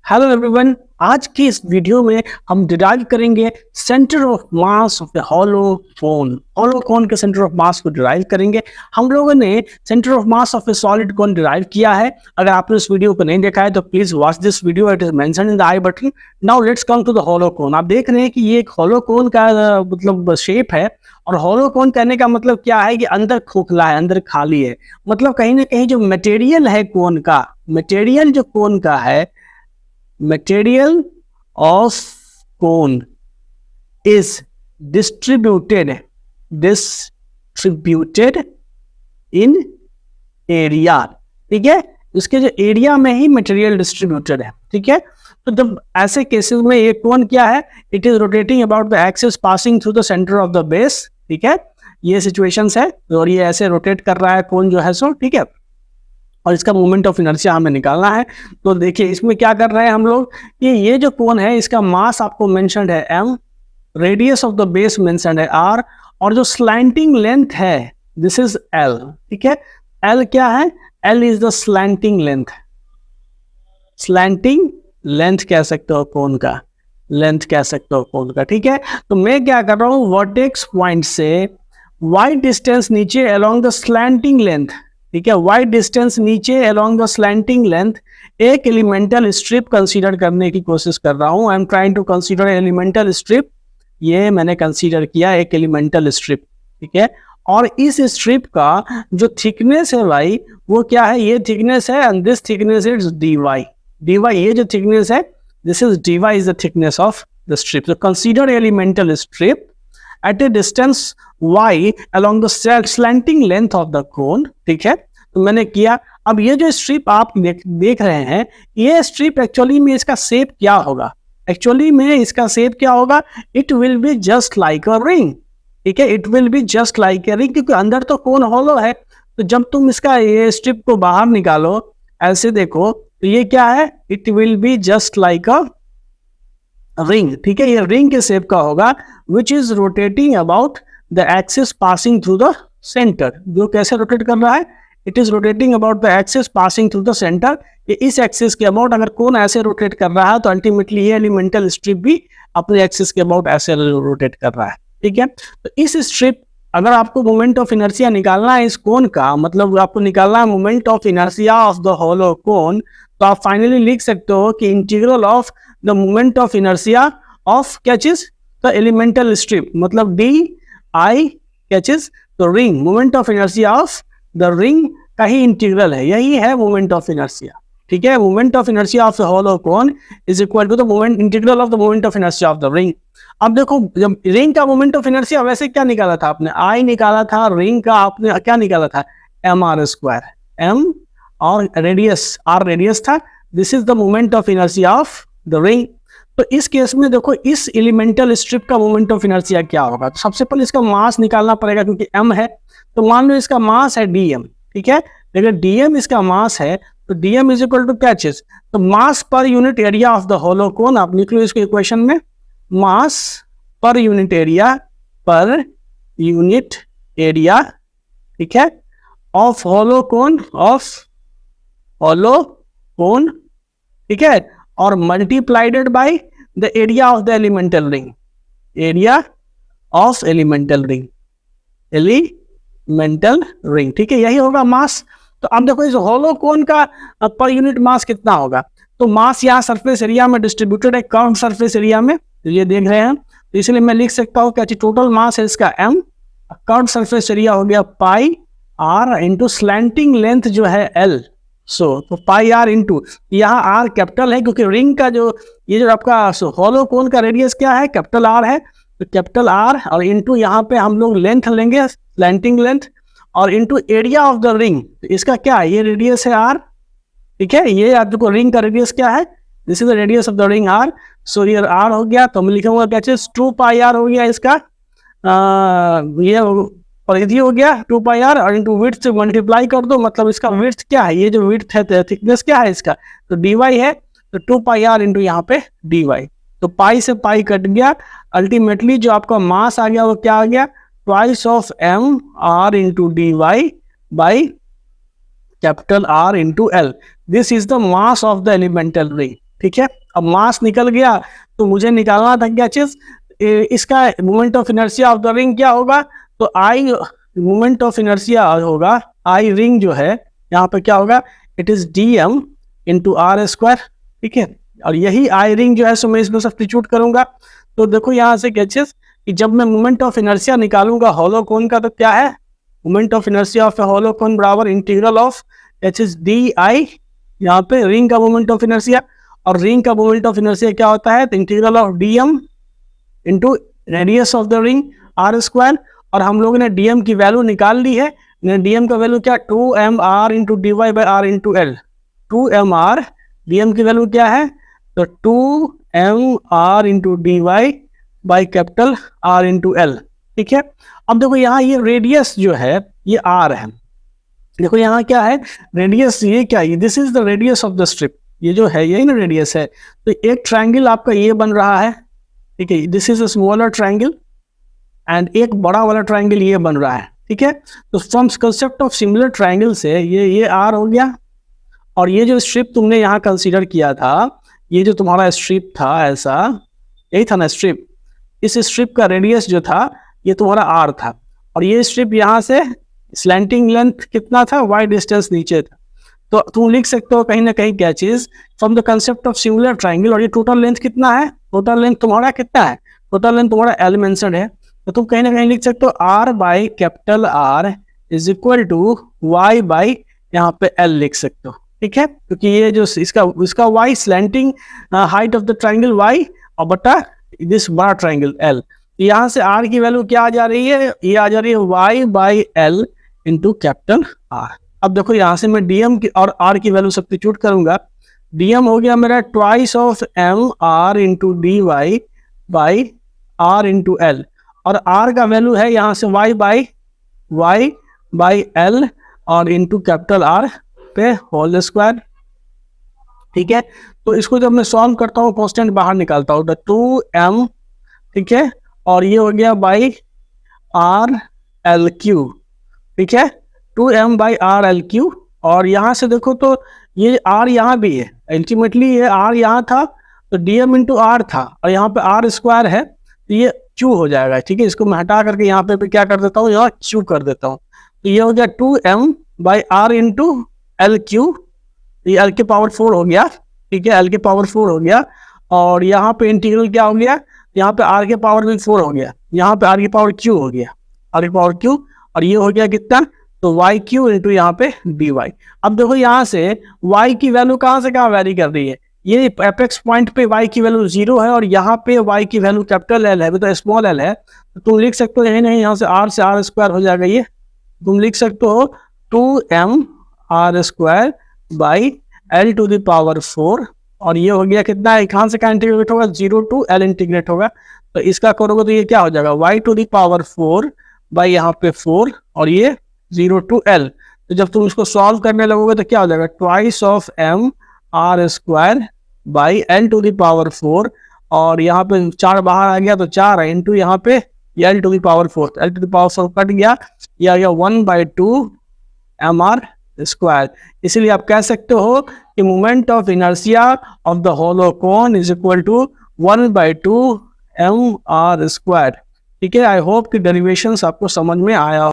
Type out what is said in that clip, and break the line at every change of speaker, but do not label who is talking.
Hello everyone, आज की इस वीडियो में हम डिराइव करेंगे centre of mass of the hollow cone. Hollow cone के सेंटर ऑफ मास को डिराइव करेंगे। हम लोगों ने centre of mass of A solid cone derive किया है। अगर आपने इस वीडियो को नहीं देखा है तो please watch this video, it is mentioned in the i button. Now let's come to the hollow cone. आप देख रहे हैं कि ये एक हॉलो कोन का मतलब शेप है। और हॉलो कोन कहने का मतलब क्या है कि अंदर खोखला है, अंदर खाली है। मतलब कहीं ना कहीं जो मटेरियल है कोन का, मटेरियल जो कोन का है, material of cone is distributed in area। ठीक है, इसके जो एरिया में ही मटेरियल डिस्ट्रीब्यूटेड है। ठीक है, तो जब ऐसे केसेस में ये कोन क्या है, it is rotating about the axis passing through the centre of the base. ठीक है, ये सिचुएशंस है और ये ऐसे रोटेट कर रहा है कोन जो है सो। ठीक है, और इसका मोमेंट ऑफ इनर्शिया हमें निकालना है। तो देखिए इसमें क्या कर रहे हैं हम लोग कि ये जो कोन है इसका मास आपको मेंशन्ड है m, radius of the base mentioned है r, और जो स्लैंटिंग लेंथ है दिस इज l। ठीक है, l क्या है, l is the slanting length. Slanting length कह सकते हो कोन का, लेंथ कह सकते हो कोन का। ठीक है, तो मैं क्या कर रहा हूं, वर्टेक्स पॉइंट से y डिस्टेंस नीचे अलोंग द स्लैंटिंग लेंथ। ठीक है, y डिस्टेंस नीचे अलोंग द स्लैंटिंग लेंथ एक एलिमेंटल स्ट्रिप कंसीडर करने की कोशिश कर रहा हूं। I am trying to consider elemental strip. ये मैंने कंसीडर किया एक एलिमेंटल स्ट्रिप। ठीक है, और इस स्ट्रिप का जो थिकनेस है भाई वो क्या है, ये थिकनेस है and this thickness is dy। dy ये जो थिकनेस है, this is dy is the thickness of the strip. तो consider elemental strip at a distance y along the slanting length of the cone। ठीक है, तो मैंने किया। अब ये जो स्ट्रिप आप देख रहे हैं, ये स्ट्रिप एक्चुअली में इसका शेप क्या होगा, एक्चुअली में इसका शेप क्या होगा, it will be just like a ring. ठीक है, it will be just like a ring, क्योंकि अंदर तो कोन हॉलो है। तो जब तुम इसका ये स्ट्रिप को बाहर निकालो, ऐसे देखो तो ये क्या है, it will be just like a ring. ठीक है, ये रिंग के शेप का होगा, which is rotating about the axis passing through the centre. जो कैसे रोटेट कर रहा है, it is rotating about the axis passing through the centre. ये इस एक्सिस के अबाउट अगर कौन ऐसे रोटेट कर रहा है तो अल्टीमेटली ये एलिमेंटल स्ट्रिप भी अपने एक्सिस के अबाउट ऐसे रोटेट कर रहा है। ठीक है, तो इस स्ट्रिप, अगर आपको मोमेंट ऑफ इनर्शिया निकालना है इस कोन का, मतलब आपको निकालना है moment of inertia of the hollow cone, तो आप फाइनली लिख सकते हो कि integral of the moment of inertia of क्या चीज, द एलिमेंटल स्ट्रिप, मतलब डी आई क्या चीज, तो ring, moment of inertia of the ring का ही इंटीग्रल है, यही है मोमेंट ऑफ इनर्शिया। ठीक है, moment of inertia of the hollow cone is equal to the moment integral of the moment of inertia of the ring. अब देखो, जब रिंग का मोमेंट ऑफ इनर्शिया वैसे क्या निकाला था आपने, आई निकाला था, रिंग का आपने क्या निकाला था, एम आर स्क्वायर, एम और रेडियस, आर रेडियस था। This is the moment of inertia of the ring. तो इस केस में देखो, इस एलिमेंटल स्ट्रिप का मोमेंट ऑफ इनर्शिया क्या होगा, तो सबसे पहले इसका मास निकालना पड़ेगा, क्योंकि m है। तो मान लो इसका मास है dm। ठीक है, अगर dm इसका मास है तो dm इज इक्वल टू क्या चीज, तो mass per unit area of the hollow cone. आप लिख लो इसको इक्वेशन में, mass per unit area, per unit area, ठीक है, ऑफ होलो कोन, ऑफ होलो कोन। ठीक है, और मल्टीप्लाइडेड by the area of the elemental ring, area of elemental ring, elemental ring. ठीक है, यही होगा मास। तो अब देखो इस होलो कोन का पर यूनिट मास कितना होगा, तो मास यहाँ सरफेस एरिया में डिस्ट्रीब्यूटेड है, कर्व सरफेस एरिया में, तो ये देख रहे हैं। तो इसलिए मैं लिख सकता हूँ क्या, टोटल मास है इसका m, कर्व सरफेस एरिया हो गया पाई r इंटू स्लैंटिंग लेंथ जो है l। तो पाई आर इंटू, यहाँ आर कैपिटल है क्योंकि रिंग का जो ये जो आपका होलो कोन का रेडियस क्या है, कैपिटल आर है, तो कैपिटल आर, और इंटू यहाँ पे हम लोग लेंथ लेंगे, स्लैंटिंग लेंथ, और into area of the ring. तो इसका क्या है, ये रेडियस है आर। ठीक है, ये आपको रिंग का रेडियस क्या है, this is the radius of the ring R. So ये आर हो गया, तो मैं लिखूंगा क्या चीज, 2 पाई आर हो गया इसका, ये परिधि हो गया 2 पाई आर, और इंटू विड्थ से मल्टीप्लाई कर दो, मतलब इसका विड्थ क्या है, ये जो विड्थ है, थिकनेस क्या है इसका, तो dy है, तो 2 पाई आर इंटू यहाँ पे dy। तो पाई से पाई कट गया, अल्टीमेटली जो आपका मास आ गया वो क्या आ गया, twice of m r into dy by capital R into L। This is the mass of the elemental ring. ठीक है। अब मास निकल गया तो मुझे निकालना था क्या चीज, इसका moment of inertia of the ring क्या होगा, तो आई मोमेंट ऑफ इनर्शिया होगा, आई रिंग जो है यहाँ पे क्या होगा, it is d M into r square, ठीक है। और यही आई रिंग जो है सो मैं इसमें सब्स्टिट्यूट करूंगा। तो देखो यहाँ से क्या चीज कि जब मैं मोमेंट ऑफ इनर्शिया निकालूंगा हॉलो कोन का, तो क्या है, moment of inertia of a hollow cone बराबर integral of H is D I, यहाँ पे रिंग का मोमेंट ऑफ इनर्शिया, और रिंग का मोमेंट ऑफ इनर्शिया क्या होता है, तो integral of D M into radius of the ring R square. और हम लोगों ने डीएम की वैल्यू निकाल ली है, डीएम का वैल्यू क्या, 2mr into d y by r into l, 2mr dm की वैल्यू क्या है, तो 2mr into d y by capital R into l, ठीक है। अब देखो यहाँ ये रेडियस जो है ये आर है, देखो यहाँ क्या है रेडियस, ये क्या है, this is the radius of the strip, ये जो है यही ना रेडियस है। तो एक ट्रायंगल आपका ये बन रहा है, ठीक है, this is a smaller triangle and एक बड़ा वाला ट्रायंगल ये बन रहा है, ठीक है। तो from concept of similar triangle से ये आर हो गया, और ये जो स्ट्रिप तुमने यहाँ कंसीडर किया था, ये जो तुम्हारा स्ट्रिप था ऐसा, यही था ना स्ट्रिप, इस स्ट्रिप का रेडियस जो था ये तुम्हारा आर था, और ये स्ट्रिप यहाँ से स्लैंटिंग लेंथ कितना था, वाई डिस्टेंस नीचे था। तो तुम लिख सकते हो कहीं ना कहीं क्या चीज, from the concept of similar triangle, और ये टोटल लेंथ कितना है, टोटल लेंथ तुम्हारा कितना है, टोटल लेंथ तुम्हारा एल मेंशन्ड है, तो तुम कहीं ना कहीं लिख सकते हो r by capital R is equal to y by यहाँ पे एल लिख सकते हो, ठीक है, क्योंकि ये जो इसका y slanting height of the triangle y और बटा दिस बड़ा ट्रायंगल एल। यहाँ से आर की वैल्यू क्या आ जा रही है, ये आ जा रही है y by l into capital R. अब देखो यहाँ से मैं डीएम की और आर की वैल्यू सब्स्टिट्यूट करूंगा, डीएम हो गया मेरा twice of m r into d y by r into l, और आर का वैल्यू है यहाँ से वाई बाई एल और इंटू कैपिटल आर पे होल स्क्वायर, ठीक है। तो इसको जब मैं सॉल्व करता हूँ कांस्टेंट बाहर निकालता हूँ, तो 2m, ठीक है, और ये हो गया बाई आर एल क्यू, ठीक है, 2m by R L Q. और यहाँ से देखो तो ये आर यहाँ भी है, अल्टीमेटली ये आर यहाँ था तो डीएम इंटू आर था, और यहाँ पे आर स्क्वायर है तो ये क्यू हो जाएगा, ठीक है। इसको मैं हटा करके यहाँ पे क्या कर देता हूँ, यहाँ क्यू कर देता हूँ, तो ये हो गया 2m by r into l cube, ये एल के पावर 4 हो गया, ठीक है, एल के पावर 4 हो गया, और यहाँ पे इंटीग्रल क्या हो गया, यहाँ पे आर के पावर भी 4 हो गया, यहाँ पे आर की पावर क्यू हो गया, आर की पावर क्यू, और ये हो गया कितना, तो वाई क्यू इंटू यहाँ पे डी वाई। अब देखो यहाँ से वाई की वैल्यू कहाँ से कहाँ वैरी कर रही है, ये एपेक्स पॉइंट पे वाई की वैल्यू 0 है, और यहाँ पे वाई की वैल्यू कैपिटल एल है, तो स्मॉल एल है, तो तुम लिख सकते हो यही नहीं, यहाँ से आर स्क्वायर हो जाएगा, ये तुम लिख सकते हो 2m r square by l to the power 4, और ये हो गया कितना है, कहाँ से क्या इंटीग्रेट होगा, 0 टू एल इंटीग्रेट होगा, तो इसका करोगे तो ये क्या हो जाएगा, y to the power 4 by यहाँ पे 4, और ये 0 टू एल। तो जब तुम इसको सॉल्व करने लगोगे तो क्या हो जाएगा, twice of m r square by l to the power 4, और यहाँ पे 4 बाहर आ गया तो 4 है, इंटू यहाँ पे L to the power 4, L to the power 4 cut गया, ये आ गया 1/2 एम आर स्क्वायर। इसलिए आप कह सकते हो कि moment of inertia of the hollow cone is equal to 1/2 m r square, ठीक है। आई होप कि डेरिवेशंस आपको समझ में आया।